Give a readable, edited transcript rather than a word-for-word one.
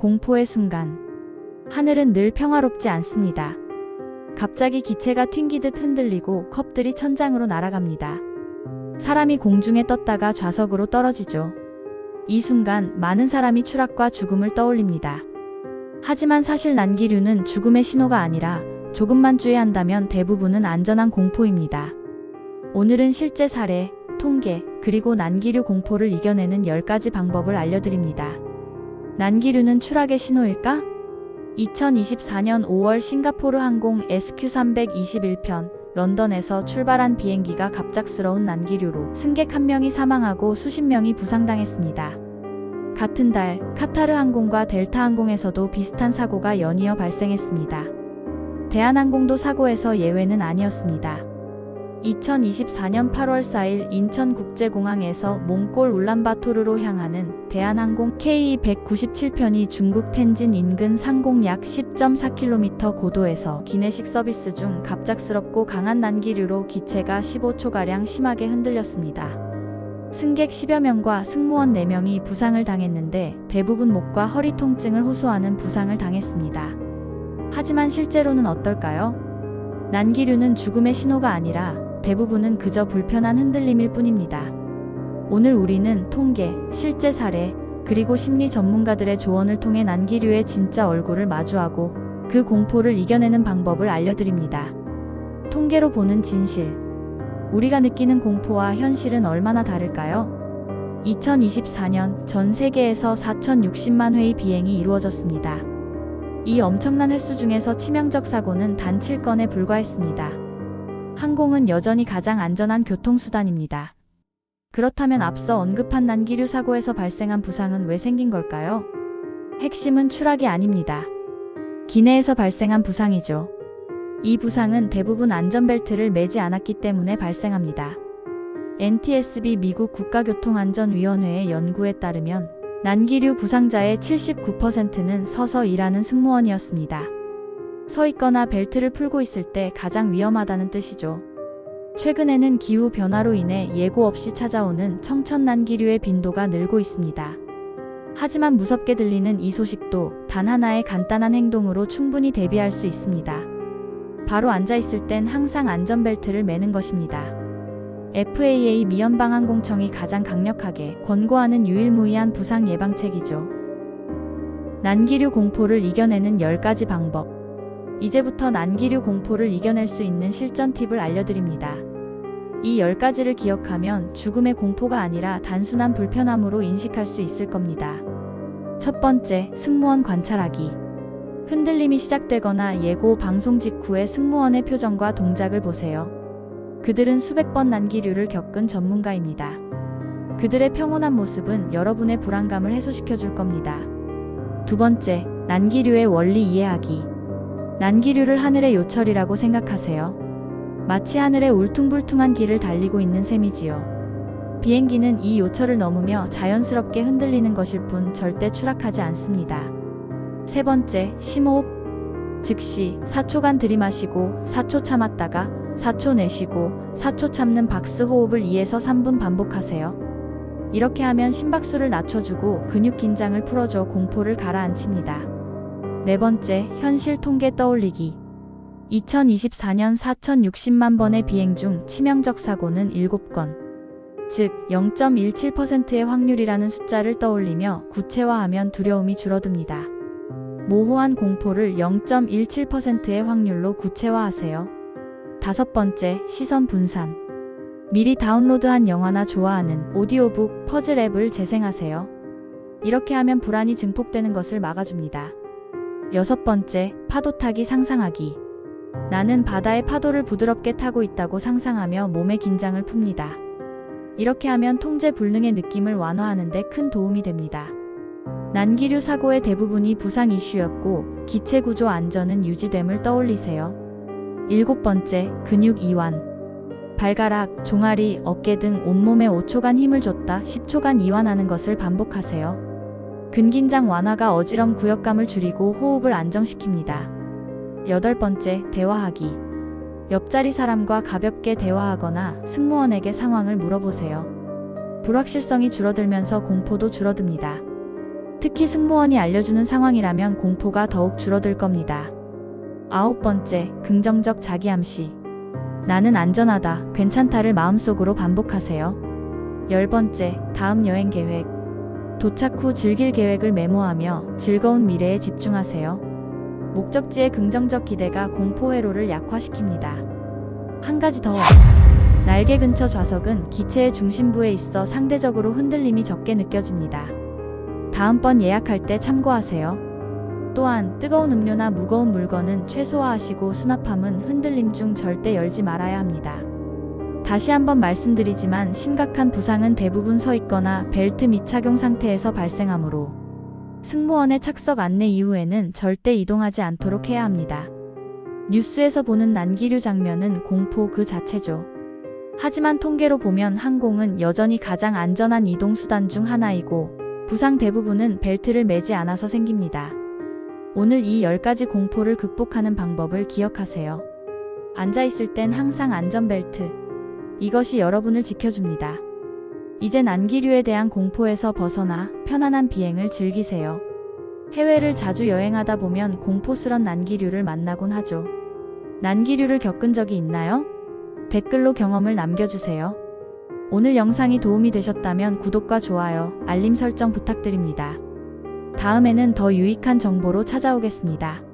공포의 순간. 하늘은 늘 평화롭지 않습니다. 갑자기 기체가 튕기듯 흔들리고 컵들이 천장으로 날아갑니다. 사람이 공중에 떴다가 좌석으로 떨어지죠. 이 순간 많은 사람이 추락과 죽음을 떠올립니다. 하지만 사실 난기류는 죽음의 신호가 아니라 조금만 주의한다면 대부분은 안전한 공포입니다. 오늘은 실제 사례, 통계, 그리고 난기류 공포를 이겨내는 10가지 방법을 알려드립니다. 난기류는 추락의 신호일까? 2024년 5월 싱가포르 항공 SQ321편 런던에서 출발한 비행기가 갑작스러운 난기류로 승객 1명이 사망하고 수십 명이 부상당했습니다. 같은 달 카타르 항공과 델타 항공에서도 비슷한 사고가 연이어 발생했습니다. 대한항공도 사고에서 예외는 아니었습니다. 2024년 8월 4일 인천국제공항에서 몽골 울란바토르로 향하는 대한항공 KE197편이 중국 텐진 인근 상공 약 10.4km 고도에서 기내식 서비스 중 갑작스럽고 강한 난기류로 기체가 15초가량 심하게 흔들렸습니다. 승객 10여 명과 승무원 4명이 부상을 당했는데 대부분 목과 허리 통증을 호소하는 부상을 당했습니다. 하지만 실제로는 어떨까요? 난기류는 죽음의 신호가 아니라 대부분은 그저 불편한 흔들림일 뿐입니다. 오늘 우리는 통계, 실제 사례, 그리고 심리 전문가들의 조언을 통해 난기류의 진짜 얼굴을 마주하고 그 공포를 이겨내는 방법을 알려드립니다. 통계로 보는 진실. 우리가 느끼는 공포와 현실은 얼마나 다를까요? 2024년 전 세계에서 4,060만 회의 비행이 이루어졌습니다. 이 엄청난 횟수 중에서 치명적 사고는 단 7건에 불과했습니다. 항공은 여전히 가장 안전한 교통수단입니다. 그렇다면 앞서 언급한 난기류 사고에서 발생한 부상은 왜 생긴 걸까요? 핵심은 추락이 아닙니다. 기내에서 발생한 부상이죠. 이 부상은 대부분 안전벨트를 매지 않았기 때문에 발생합니다. NTSB 미국 국가교통안전위원회의 연구에 따르면 난기류 부상자의 79%는 서서 일하는 승무원이었습니다. 서 있거나 벨트를 풀고 있을 때 가장 위험하다는 뜻이죠. 최근에는 기후 변화로 인해 예고 없이 찾아오는 청천난기류의 빈도가 늘고 있습니다. 하지만 무섭게 들리는 이 소식도 단 하나의 간단한 행동으로 충분히 대비할 수 있습니다. 바로 앉아있을 땐 항상 안전벨트를 매는 것입니다. FAA 미연방항공청이 가장 강력하게 권고하는 유일무이한 부상 예방책이죠. 난기류 공포를 이겨내는 10가지 방법. 이제부터 난기류 공포를 이겨낼 수 있는 실전 팁을 알려드립니다. 이 10가지를 기억하면 죽음의 공포가 아니라 단순한 불편함으로 인식할 수 있을 겁니다. 첫 번째, 승무원 관찰하기. 흔들림이 시작되거나 예고 방송 직후의 승무원의 표정과 동작을 보세요. 그들은 수백 번 난기류를 겪은 전문가입니다. 그들의 평온한 모습은 여러분의 불안감을 해소시켜 줄 겁니다. 두 번째, 난기류의 원리 이해하기. 난기류를 하늘의 요철이라고 생각하세요. 마치 하늘의 울퉁불퉁한 길을 달리고 있는 셈이지요. 비행기는 이 요철을 넘으며 자연스럽게 흔들리는 것일 뿐 절대 추락하지 않습니다. 세 번째, 심호흡. 즉시 4초간 들이마시고 4초 참았다가 4초 내쉬고 4초 참는 박스 호흡을 2에서 3분 반복하세요. 이렇게 하면 심박수를 낮춰주고 근육 긴장을 풀어줘 공포를 가라앉힙니다. 네 번째, 현실 통계 떠올리기. 2024년 4,060만 번의 비행 중 치명적 사고는 7건. 즉 0.17%의 확률이라는 숫자를 떠올리며 구체화하면 두려움이 줄어듭니다. 모호한 공포를 0.17%의 확률로 구체화하세요. 다섯 번째, 시선 분산. 미리 다운로드한 영화나 좋아하는 오디오북, 퍼즐 앱을 재생하세요. 이렇게 하면 불안이 증폭되는 것을 막아줍니다. 여섯 번째, 파도 타기 상상하기. 나는 바다의 파도를 부드럽게 타고 있다고 상상하며 몸의 긴장을 풉니다. 이렇게 하면 통제 불능의 느낌을 완화하는 데 큰 도움이 됩니다. 난기류 사고의 대부분이 부상 이슈였고 기체 구조 안전은 유지됨을 떠올리세요. 일곱 번째, 근육 이완. 발가락, 종아리, 어깨 등 온몸에 5초간 힘을 줬다 10초간 이완하는 것을 반복하세요. 근긴장 완화가 어지럼 구역감을 줄이고 호흡을 안정시킵니다. 여덟 번째, 대화하기. 옆자리 사람과 가볍게 대화하거나 승무원에게 상황을 물어보세요. 불확실성이 줄어들면서 공포도 줄어듭니다. 특히 승무원이 알려주는 상황이라면 공포가 더욱 줄어들 겁니다. 9번째, 긍정적 자기암시. 나는 안전하다, 괜찮다를 마음속으로 반복하세요. 10번째, 다음 여행 계획. 도착 후 즐길 계획을 메모하며 즐거운 미래에 집중하세요. 목적지의 긍정적 기대가 공포 회로를 약화시킵니다. 한 가지 더. 날개 근처 좌석은 기체의 중심부에 있어 상대적으로 흔들림이 적게 느껴집니다. 다음번 예약할 때 참고하세요. 또한 뜨거운 음료나 무거운 물건은 최소화하시고 수납함은 흔들림 중 절대 열지 말아야 합니다. 다시 한번 말씀드리지만 심각한 부상은 대부분 서 있거나 벨트 미착용 상태에서 발생하므로 승무원의 착석 안내 이후에는 절대 이동하지 않도록 해야 합니다. 뉴스에서 보는 난기류 장면은 공포 그 자체죠. 하지만 통계로 보면 항공은 여전히 가장 안전한 이동수단 중 하나이고 부상 대부분은 벨트를 매지 않아서 생깁니다. 오늘 이 10가지 공포를 극복하는 방법을 기억하세요. 앉아있을 땐 항상 안전벨트. 이것이 여러분을 지켜줍니다. 이제 난기류에 대한 공포에서 벗어나 편안한 비행을 즐기세요. 해외를 자주 여행하다 보면 공포스런 난기류를 만나곤 하죠. 난기류를 겪은 적이 있나요? 댓글로 경험을 남겨주세요. 오늘 영상이 도움이 되셨다면 구독과 좋아요, 알림 설정 부탁드립니다. 다음에는 더 유익한 정보로 찾아오겠습니다.